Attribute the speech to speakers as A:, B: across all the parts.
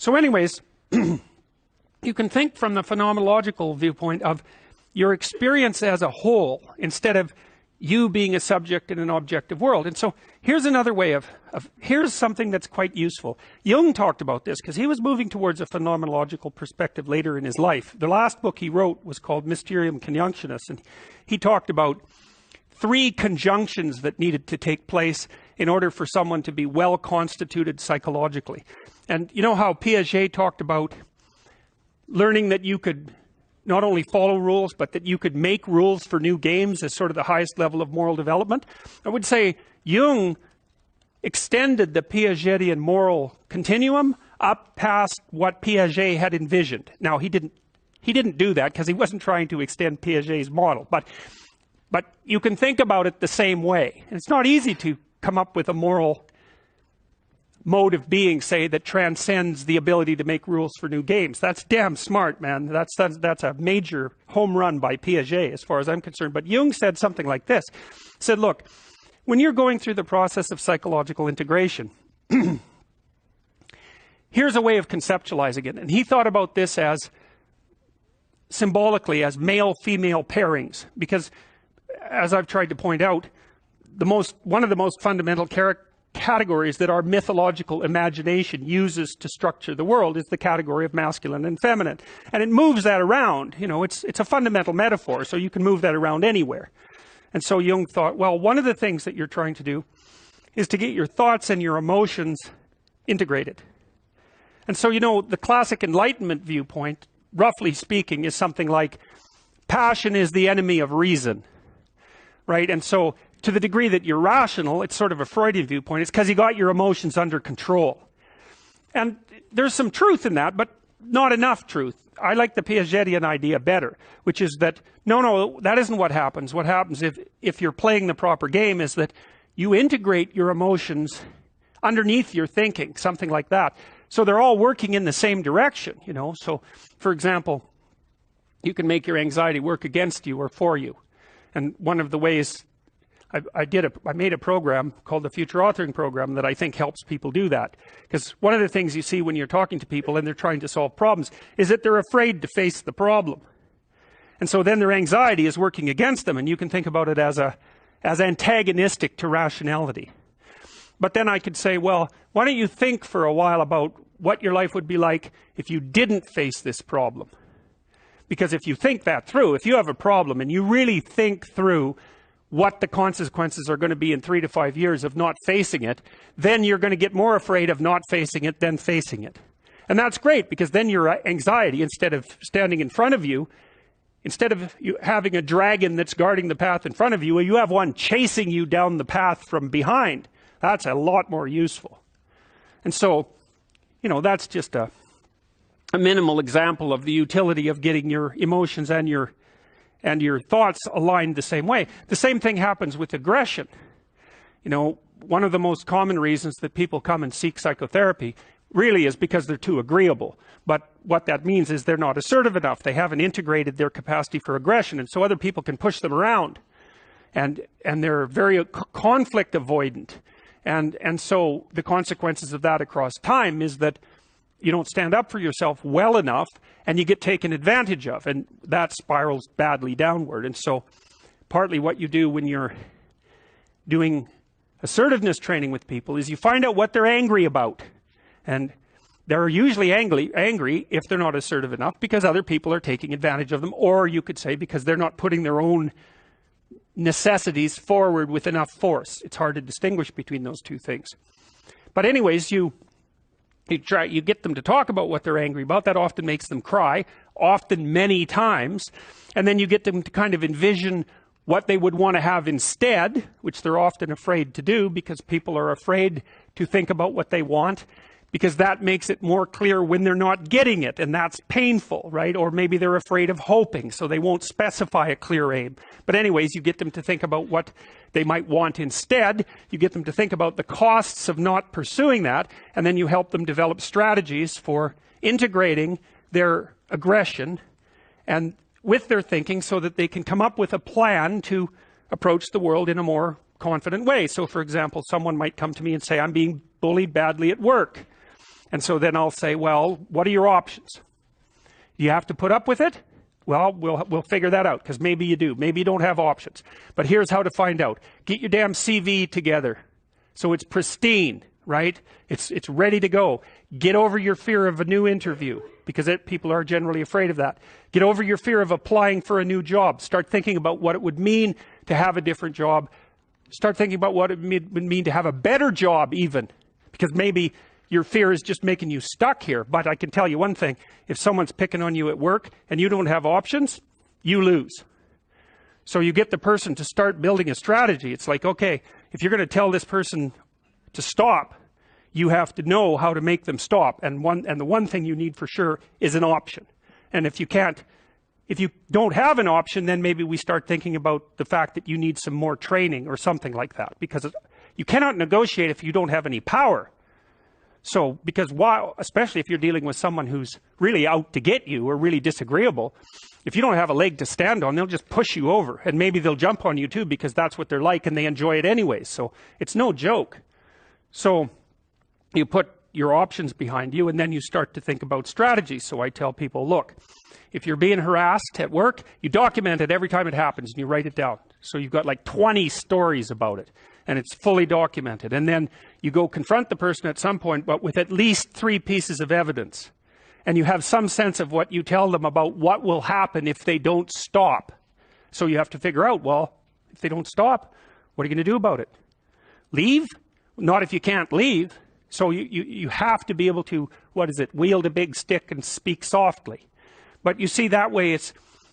A: So anyways, you can think from the phenomenological viewpoint of your experience as a whole instead of you being a subject in an objective world. And so here's another way of here's something that's quite useful. Jung talked about this because he was moving towards a phenomenological perspective later in his life. The last book he wrote was called Mysterium Conjunctionis, and he talked about 3 conjunctions that needed to take place in order for someone to be well constituted psychologically. And you know how Piaget talked about learning that you could not only follow rules, but that you could make rules for new games as sort of the highest level of moral development? I would say Jung extended the Piagetian moral continuum up past what Piaget had envisioned. Now, he didn't do that because he wasn't trying to extend Piaget's model, but you can think about it the same way. And it's not easy to come up with a moral mode of being, say, that transcends the ability to make rules for new games. That's damn smart, man. That's a major home run by Piaget as far as I'm concerned. But Jung said something like this. He said, look, when you're going through the process of psychological integration, here's a way of conceptualizing it. And he thought about this as symbolically as male-female pairings, because as I've tried to point out, one of the most fundamental categories that our mythological imagination uses to structure the world is the category of masculine and feminine. And it moves that around. You know, it's a fundamental metaphor, so you can move that around anywhere. And so Jung thought, well, one of the things that you're trying to do is to get your thoughts and your emotions integrated. And so, you know, the classic Enlightenment viewpoint, roughly speaking, is something like passion is the enemy of reason, right? And so to the degree that you're rational, it's sort of a Freudian viewpoint. It's because you got your emotions under control. And there's some truth in that, but not enough truth. I like the Piagetian idea better, which is that, no, that isn't what happens. What happens if you're playing the proper game is that you integrate your emotions underneath your thinking, something like that. So they're all working in the same direction, you know. So, for example, you can make your anxiety work against you or for you. And one of the ways I made a program called the Future Authoring Program that I think helps people do that. Because one of the things you see when you're talking to people and they're trying to solve problems is that they're afraid to face the problem. And so then their anxiety is working against them, and you can think about it as antagonistic to rationality. But then I could say, well, why don't you think for a while about what your life would be like if you didn't face this problem? Because if you think that through, if you have a problem and you really think through what the consequences are going to be in 3 to 5 years of not facing it, then you're going to get more afraid of not facing it than facing it. And that's great, because then your anxiety, instead of standing in front of you, instead of you having a dragon that's guarding the path in front of you, you have one chasing you down the path from behind. That's a lot more useful. And so, you know, that's just a minimal example of the utility of getting your emotions and your thoughts aligned the same way. The same thing happens with aggression. You know, one of the most common reasons that people come and seek psychotherapy really is because they're too agreeable. But what that means is they're not assertive enough. They haven't integrated their capacity for aggression, and so other people can push them around. And they're very conflict avoidant. And so the consequences of that across time is that you don't stand up for yourself well enough, and you get taken advantage of, and that spirals badly downward. And so partly what you do when you're doing assertiveness training with people is you find out what they're angry about. And they're usually angry if they're not assertive enough because other people are taking advantage of them, or you could say because they're not putting their own necessities forward with enough force. It's hard to distinguish between those two things. But anyways, you get them to talk about what they're angry about. That often makes them cry, often many times. And then you get them to kind of envision what they would want to have instead, which they're often afraid to do because people are afraid to think about what they want, because that makes it more clear when they're not getting it, and that's painful, right? Or maybe they're afraid of hoping, so they won't specify a clear aim. But anyways, you get them to think about what they might want instead. You get them to think about the costs of not pursuing that, and then you help them develop strategies for integrating their aggression and with their thinking so that they can come up with a plan to approach the world in a more confident way. So for example, someone might come to me and say, I'm being bullied badly at work. And so then I'll say, well, what are your options? You have to put up with it? Well, we'll figure that out, because maybe you do. Maybe you don't have options. But here's how to find out. Get your damn CV together so it's pristine, right? It's ready to go. Get over your fear of a new interview, because people are generally afraid of that. Get over your fear of applying for a new job. Start thinking about what it would mean to have a different job. Start thinking about what it would mean to have a better job even, because maybe your fear is just making you stuck here. But I can tell you one thing, if someone's picking on you at work and you don't have options, you lose. So you get the person to start building a strategy. It's like, okay, if you're going to tell this person to stop, you have to know how to make them stop. And the one thing you need for sure is an option. And if you don't have an option, then maybe we start thinking about the fact that you need some more training or something like that, because you cannot negotiate if you don't have any power. So, because especially if you're dealing with someone who's really out to get you or really disagreeable, if you don't have a leg to stand on, they'll just push you over. And maybe they'll jump on you too, because that's what they're like and they enjoy it anyways. So it's no joke. So you put your options behind you, and then you start to think about strategies. So I tell people, look, if you're being harassed at work, you document it every time it happens and you write it down. So you've got like 20 stories about it, and it's fully documented. And then you go confront the person at some point, but with at least 3 pieces of evidence. And you have some sense of what you tell them about what will happen if they don't stop. So you have to figure out, well, if they don't stop, what are you going to do about it? Leave? Not if you can't leave. So you have to be able to, wield a big stick and speak softly. But you see, that way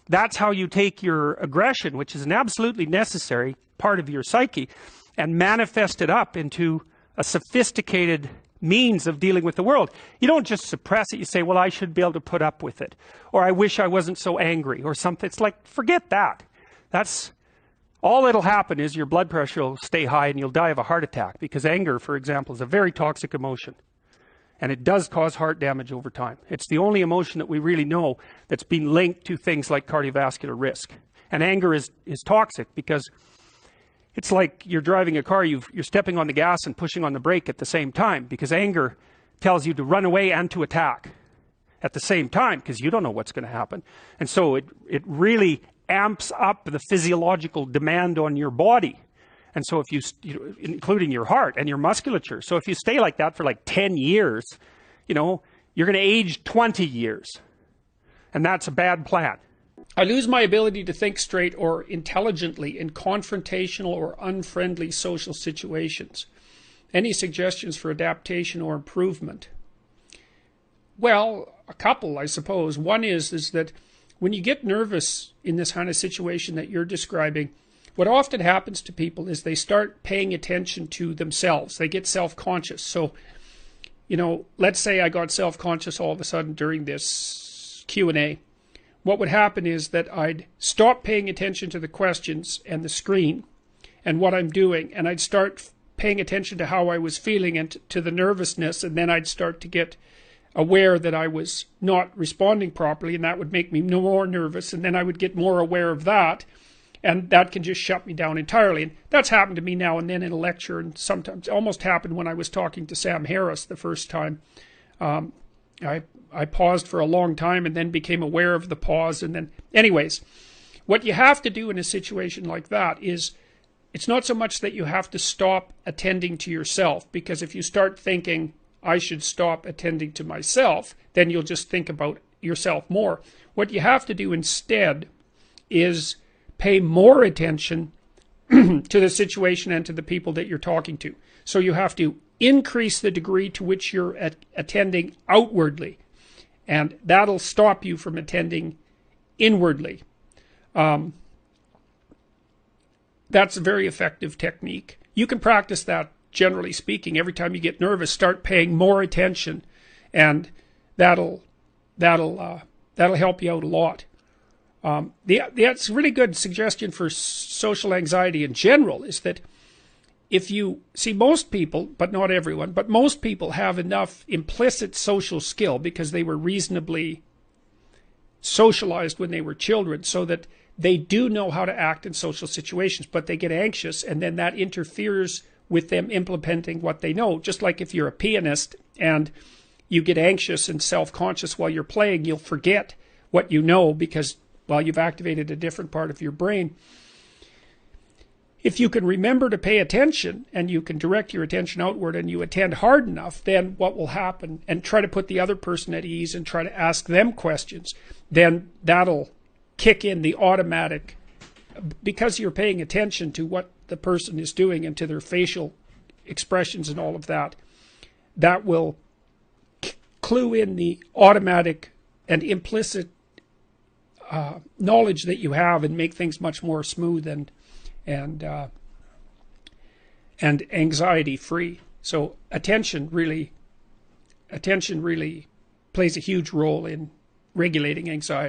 A: that's how you take your aggression, which is an absolutely necessary part of your psyche, and manifest it up into a sophisticated means of dealing with the world. You don't just suppress it. You say, well, I should be able to put up with it. Or I wish I wasn't so angry or something. It's like, forget that. That's all that'll happen is your blood pressure will stay high and you'll die of a heart attack, because anger, for example, is a very toxic emotion. And it does cause heart damage over time. It's the only emotion that we really know that's been linked to things like cardiovascular risk. And anger is toxic, because it's like you're driving a car, you're stepping on the gas and pushing on the brake at the same time, because anger tells you to run away and to attack at the same time, because you don't know what's going to happen. And so it really amps up the physiological demand on your body. And so if including your heart and your musculature. So if you stay like that for like 10 years, you're going to age 20 years. And that's a bad plan. I lose my ability to think straight or intelligently in confrontational or unfriendly social situations. Any suggestions for adaptation or improvement? Well, a couple, I suppose. One is that when you get nervous in this kind of situation that you're describing, what often happens to people is they start paying attention to themselves. They get self-conscious. So, let's say I got self-conscious all of a sudden during this Q&A. What would happen is that I'd stop paying attention to the questions and the screen and what I'm doing, and I'd start paying attention to how I was feeling and to the nervousness, and then I'd start to get aware that I was not responding properly, and that would make me more nervous, and then I would get more aware of that, and that can just shut me down entirely. And that's happened to me now and then in a lecture, and sometimes it almost happened when I was talking to Sam Harris the first time. I paused for a long time and then became aware of the pause, and then anyways, what you have to do in a situation like that is, it's not so much that you have to stop attending to yourself, because if you start thinking, I should stop attending to myself, then you'll just think about yourself more. What you have to do instead is pay more attention to the situation and to the people that you're talking to. So you have to increase the degree to which you're attending outwardly, and that'll stop you from attending inwardly. That's a very effective technique. You can practice that, generally speaking. Every time you get nervous, start paying more attention, and that'll help you out a lot. That's a really good suggestion for social anxiety in general, is that if you see, most people, but not everyone, but most people have enough implicit social skill because they were reasonably socialized when they were children, so that they do know how to act in social situations, but they get anxious, and then that interferes with them implementing what they know. Just like if you're a pianist and you get anxious and self-conscious while you're playing, you'll forget what you know because, well, you've activated a different part of your brain. If you can remember to pay attention and you can direct your attention outward and you attend hard enough, then what will happen, and try to put the other person at ease and try to ask them questions, then that'll kick in the automatic, because you're paying attention to what the person is doing and to their facial expressions and all of that, that will clue in the automatic and implicit knowledge that you have and make things much more smooth and anxiety free. So attention really plays a huge role in regulating anxiety.